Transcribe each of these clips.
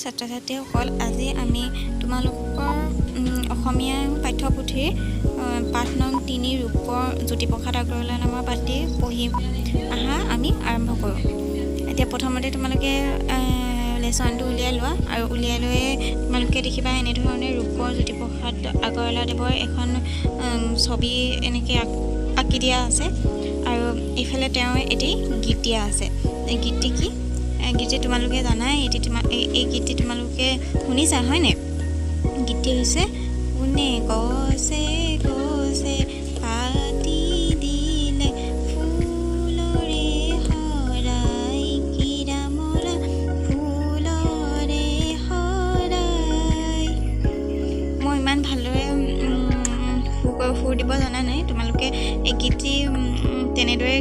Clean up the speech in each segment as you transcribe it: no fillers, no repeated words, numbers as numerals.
ছাত্ৰ ছাত্ৰীসকল, আজি আমি তোমালোকৰ অসমীয়া পাঠ্যপুথিৰ পাঠ নং 3 ৰূপৰ জ্যোতিপ্ৰসাদ আগৰৱালা নামৰ পাঠটি পঢ়ি অহা আমি আৰম্ভ কৰোঁ। এতিয়া প্ৰথমতে তোমালোকে লেচনটো উলিয়াই লোৱা আৰু উলিয়াই লৈ তোমালোকে দেখিবা এনেধৰণে ৰূপৰ জ্যোতিপ্ৰসাদ আগৰৱালাদেৱৰ এখন ছবি এনেকৈ আঁকি দিয়া আছে আৰু এইফালে তেওঁ এটি গীত দিয়া আছে। এই গীতটি কি? গীতটি তোমালোকে জানাই, এই গীতটি তোমালোকে শুনিছা হয়নে? গীতটি হৈছে কোনে গছে গছে পাতি দিলে ফুলৰে হৰাই কিৰামৰা ফুলৰে হৰাই। মই ইমান ভালদৰে সুৰ দিব জনা নাই, তোমালোকে এই গীতটি তেনেদৰে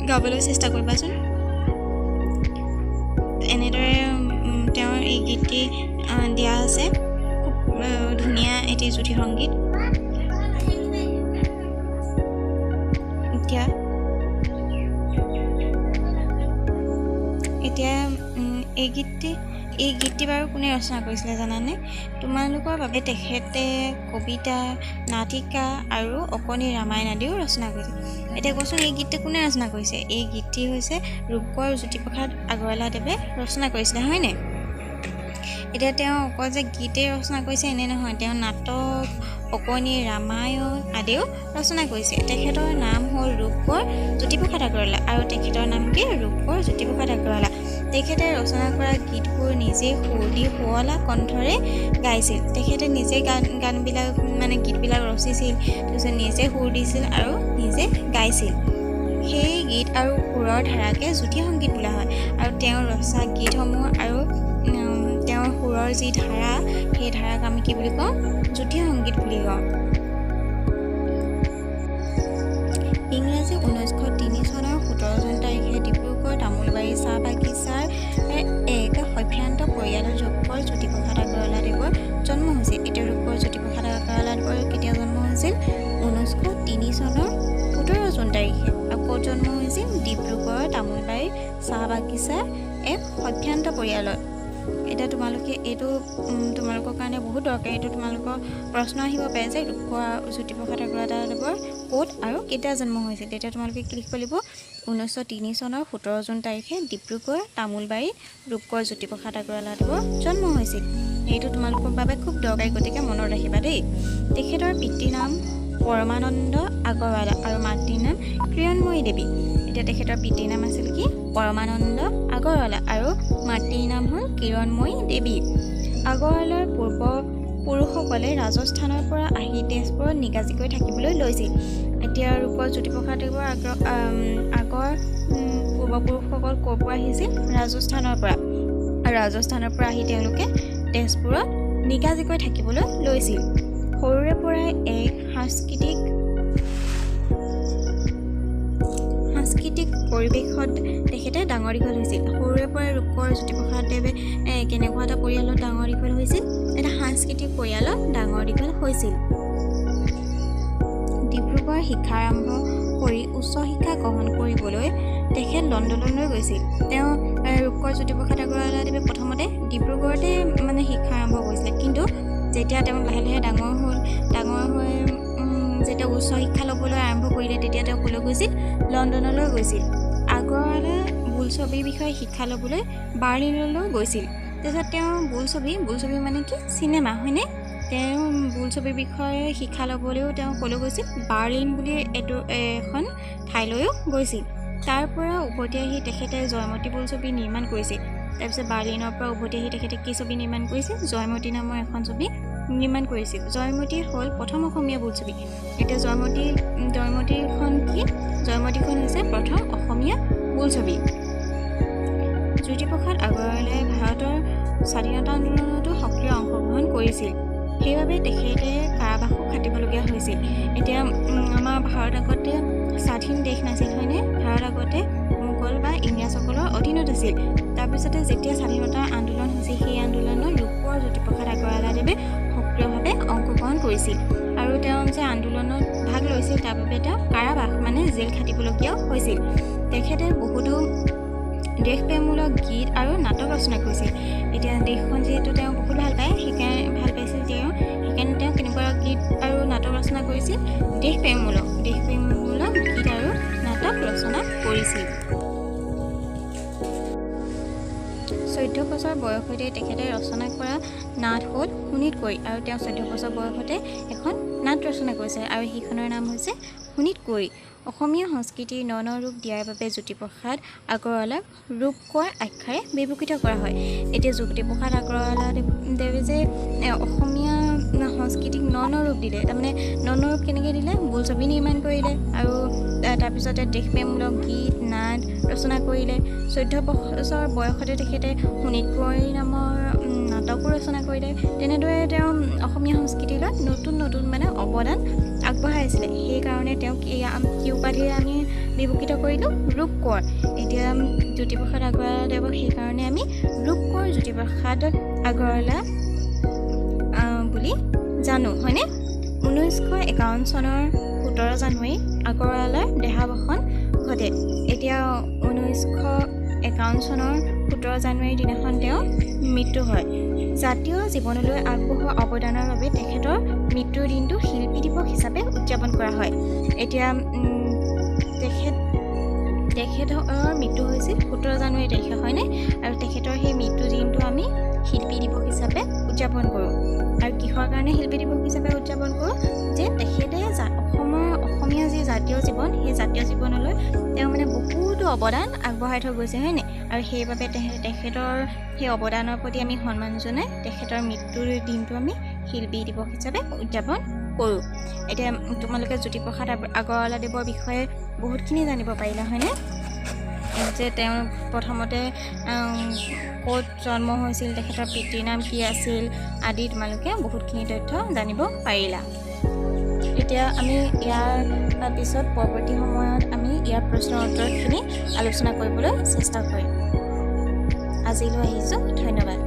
গাবলৈ চেষ্টা কৰিবাচোন। এনেদৰে তেওঁৰ এই গীতটি দিয়া আছে, খুব ধুনীয়া এটি জ্যোতি সংগীত। এতিয়া এই গীতটি বাৰু কোনে ৰচনা কৰিছিলে জানানে? তোমালোকৰ বাবে তেখেতে কবিতা, নাটিকা আৰু অকণি ৰামায়ণ আদিও ৰচনা কৰিছে। এতিয়া কোৱাচোন, এই গীতটি কোনে ৰচনা কৰিছে? এই গীতটি হৈছে ৰূপৰ জ্যোতিপ্ৰসাদ আগৰৱালাদেৱে ৰচনা কৰিছিলে হয়নে? এতিয়া তেওঁ অকল যে গীতেই ৰচনা কৰিছে এনে নহয়, তেওঁ নাটক, অকণি ৰামায়ণ আদিও ৰচনা কৰিছে। তেখেতৰ নাম হ'ল ৰূপৰ জ্যোতিপ্ৰসাদ আগৰৱালা আৰু তেখেতৰ নাম কি? ৰূপৰ জ্যোতিপ্ৰসাদ আগৰৱালা। তেখেতে ৰচনা কৰা গীতবোৰ নিজে সুৰ দি শুৱলা কণ্ঠৰে গাইছিল। তেখেতে নিজে গানবিলাক গীতবিলাক ৰচিছিল, তাৰপিছত নিজে সুৰ দিছিল আৰু নিজে গাইছিল। সেই গীত আৰু সুৰৰ ধাৰাকে জ্যোতি সংগীত বোলা হয়। আৰু তেওঁৰ ৰচা গীতসমূহ আৰু তেওঁৰ সুৰৰ যি ধাৰা, সেই ধাৰাক আমি কি বুলি কওঁ? জ্যোতি সংগীত বুলি কওঁ। ইংৰাজী 1903 চনৰ 17 জুন তাৰিখে ডিব্ৰুগড় তামোলবাৰী চাহ বাগিচাৰ এক সভ্ৰান্ত পৰিয়ালৰ ৰূপৰ জ্যোতিপ্ৰসাদ আগৰৱালাদেৱৰ জন্ম হৈছিল। এতিয়া ৰূপৰ জ্যোতিপ্ৰসাদ আগৰৱালাদেৱৰ কেতিয়া জন্ম হৈছিল? 1903 চনৰ 17 জুন তাৰিখে। আৰু ক'ত জন্ম হৈছিল? ডিব্ৰুগড় তামোলবাৰী চাহ বাগিচাৰ এক সভ্ৰান্ত পৰিয়ালত। এতিয়া তোমালোকে এইটো তোমালোকৰ কাৰণে বহুত দৰকাৰী। এইটো তোমালোকৰ প্ৰশ্ন আহিব পাৰে যে ৰূপৰ জ্যোতিপ্ৰসাদ আগৰৱালাদেৱৰ ক'ত আৰু কেতিয়া জন্ম হৈছিল। তেতিয়া তোমালোকে কি লিখিব লাগিব? 1903 চনৰ 17 জুন তাৰিখে ডিব্ৰুগড় তামোলবাৰীত ৰূপৰ জ্যোতিপ্ৰসাদ আগৰৱালাদেৱৰ জন্ম হৈছিল। এইটো তোমালোকৰ বাবে খুব দৰকাৰী, গতিকে মনত ৰাখিবা দেই। তেখেতৰ পিতৃৰ নাম পৰমানন্দ আগৰৱালা আৰু মাতৃৰ নাম কিৰণময়ী দেৱী। এতিয়া তেখেতৰ পিতৃৰ নাম আছিল কি? পৰমানন্দ আগৰৱালা আৰু মাতৃৰ নাম হ'ল কিৰণময়ী দেৱী। আগৰৱালাৰ পূৰ্বপুৰুষসকলে ৰাজস্থানৰ পৰা আহি তেজপুৰত নিগাজীকৈ থাকিবলৈ লৈছিল। এতিয়া ৰূপৰ জ্যোতিপ্ৰসাদদেৱৰ আগৰ পূৰ্বপুৰুষসকল ক'ৰ পৰা আহিছিল? ৰাজস্থানৰ পৰা। আৰু ৰাজস্থানৰ পৰা আহি তেওঁলোকে তেজপুৰত নিগাজীকৈ থাকিবলৈ লৈছিল। সৰুৰে পৰাই এক সাংস্কৃতিক পৰিৱেশত তেখেতে ডাঙৰ দীঘল হৈছিল। সৰুৰে পৰাই ৰূপৰ জ্যোতিপ্ৰসাদদেৱে কেনেকুৱা এটা পৰিয়ালত ডাঙৰ দীঘল হৈছিল? এটা সাংস্কৃতিক পৰিয়ালত ডাঙৰ দীঘল হৈছিল। ডিব্ৰুগড় শিক্ষা আৰম্ভ কৰি উচ্চ শিক্ষা গ্ৰহণ কৰিবলৈ তেখেত লণ্ডনলৈ গৈছিল। তেওঁ ৰূপৰ জ্যোতিপ্ৰসাদ আগৰৱালাদেৱে প্ৰথমতে ডিব্ৰুগড়তে শিক্ষা আৰম্ভ কৰিছিলে, কিন্তু যেতিয়া তেওঁ লাহে লাহে ডাঙৰ হৈ যেতিয়া উচ্চ শিক্ষা ল'বলৈ আৰম্ভ কৰিলে, তেতিয়া তেওঁ ক'লৈ গৈছিল? লণ্ডনলৈ গৈছিল। আগৰৱালা বোলছবিৰ বিষয়ে শিক্ষা ল'বলৈ বাৰ্লিনলৈ গৈছিল। তাৰপিছত তেওঁ বোলছবি মানে কি? চিনেমা হয়নে? তেওঁ বোলছবিৰ বিষয়ে শিক্ষা ল'বলৈও তেওঁ ক'লৈ গৈছিল? বাৰ্লিন বুলি এখন ঠাইলৈও গৈছিল। তাৰ পৰা উভতি আহি তেখেতে জয়মতী বোলছবি নিৰ্মাণ কৰিছিল। তাৰপিছত বাৰ্লিনৰ পৰা উভতি আহি তেখেতে কি ছবি নিৰ্মাণ কৰিছিল? জয়মতী নামৰ এখন ছবি নিৰ্মাণ কৰিছিল। জয়মতী হ'ল প্ৰথম অসমীয়া বোলছবি। এতিয়া জয়মতীখন কি? জয়মতীখন হৈছে প্ৰথম অসমীয়া বোলছবি। জ্যোতিপ্ৰসাদ আগৰৱালাই ভাৰতৰ স্বাধীনতা আন্দোলনতো সক্ৰিয় অংশগ্ৰহণ কৰিছিল। সেইবাবে তেখেতে কাৰাবাসো খাটিবলগীয়া হৈছিল। এতিয়া আমাৰ ভাৰত আগতে স্বাধীন দেশ নাছিল হয়নে? ভাৰত আগতে মোগল বা ইংৰাজসকলৰ অধীনত আছিল। তাৰপিছতে যেতিয়া স্বাধীনতা আন্দোলন হৈছিল, সেই আন্দোলনত ৰূপৰ জ্যোতিপ্ৰসাদ আগৰৱালাদেৱে সক্ৰিয়ভাৱে অংশগ্ৰহণ কৰিছিল আৰু তেওঁ যে আন্দোলনত ভাগ লৈছিল, তাৰ বাবে তেওঁ কাৰাবাস জেল খাটিবলগীয়াও হৈছিল। তেখেতে বহুতো দেশপ্ৰেমমূলক গীত আৰু নাটক ৰচনা কৰিছিল। এতিয়া দেশখন যিহেতু তেওঁ বহুত ভাল পাইছিল সেইকাৰণে তেওঁ কেনেকুৱা গীত আৰু নাটক ৰচনা কৰিছিল? দেশপ্ৰেমমূলক গীত আৰু নাটক ৰচনা কৰিছিল। 14 বছৰ বয়সতে তেখেতে ৰচনা কৰা নাট হ'ল শোণিতকৈ, আৰু তেওঁ 14 বছৰ বয়সতে এখন নাট ৰচনা কৰিছে আৰু সেইখনৰ নাম হৈছে শোণিতকৈ। অসমীয়া সংস্কৃতিৰ ন ৰূপ দিয়াৰ বাবে জ্যোতিপ্ৰসাদ আগৰৱালাক ৰূপকোঁৱৰ আখ্যাৰে বিভূষিত কৰা হয়। এতিয়া জ্যোতিপ্ৰসাদ আগৰৱালাদেৱে যে অসমীয়া সংস্কৃতিক ন ৰূপ দিলে, তাৰমানে ন ৰূপ কেনেকৈ দিলে? বোলছবি নিৰ্মাণ কৰিলে আৰু তাৰপিছতে দেশপ্ৰেমমূলক গীত নাট ৰচনা কৰিলে। 14 বছৰ বয়সতে তেখেতে শোণিতকৈ নামৰ নাটকো ৰচনা কৰিলে। তেনেদৰে তেওঁ অসমীয়া সংস্কৃতিলৈ নতুন মানে অৱদান আগবঢ়াইছিলে। সেইকাৰণে তেওঁক কি উপাধিৰে আমি বিভূষিত কৰিলোঁ? ৰূপকোঁৱৰ। এতিয়া জ্যোতিপ্ৰসাদ আগৰৱালাদেৱক সেইকাৰণে আমি ৰূপকোঁৱৰ জ্যোতিপ্ৰসাদ আগৰৱালা বুলি জানো, হয়নে? 1951 চনৰ 17 জানুৱাৰী আগৰৱালাৰ দেহাৱসান ঘটে। এতিয়া 1951 চনৰ 17 জানুৱাৰীৰ দিনাখন তেওঁৰ মৃত্যু হয়। জাতীয় জীৱনলৈ আগবঢ়োৱা অৱদানৰ বাবে তেখেতৰ মৃত্যুৰ দিনটো শিল্পী দিৱস হিচাপে উদযাপন কৰা হয়। এতিয়া তেখেতৰ মৃত্যু হৈছিল 17 জানুৱাৰী তাৰিখে, হয়নে? আৰু তেখেতৰ সেই মৃত্যু দিনটো আমি শিল্পী দিৱস হিচাপে উদযাপন কৰোঁ। আৰু কিহৰ কাৰণে শিল্পী দিৱস হিচাপে উদযাপন কৰোঁ? যে তেখেতে অসমীয়া যি জাতীয় জীৱন, সেই জাতীয় জীৱনলৈ তেওঁ মানে বহুতো অৱদান আগবঢ়াই থৈ গৈছে, হয়নে? আৰু সেইবাবে তেখেতৰ সেই অৱদানৰ প্ৰতি আমি সন্মান জনাই তেখেতৰ মৃত্যুৰ দিনটো আমি শিল্পী দিৱস হিচাপে উদযাপন কৰোঁ। এতিয়া তোমালোকে জ্যোতিপ্ৰসাদ আগৰৱালাদেৱৰ বিষয়ে বহুতখিনি জানিব পাৰিলা, হয়নে? যে তেওঁ প্ৰথমতে ক'ত জন্ম হৈছিল, তেখেতৰ পিতৃৰ নাম কি আছিল আদি তোমালোকে বহুতখিনি তথ্য জানিব পাৰিলা। এতিয়া আমি ইয়াৰ পিছত পৰৱৰ্তী সময়ত আমি ইয়াৰ প্ৰশ্ন উত্তৰখিনি আলোচনা কৰিবলৈ চেষ্টা কৰিম। আজিলৈ আহিছোঁ, ধন্যবাদ।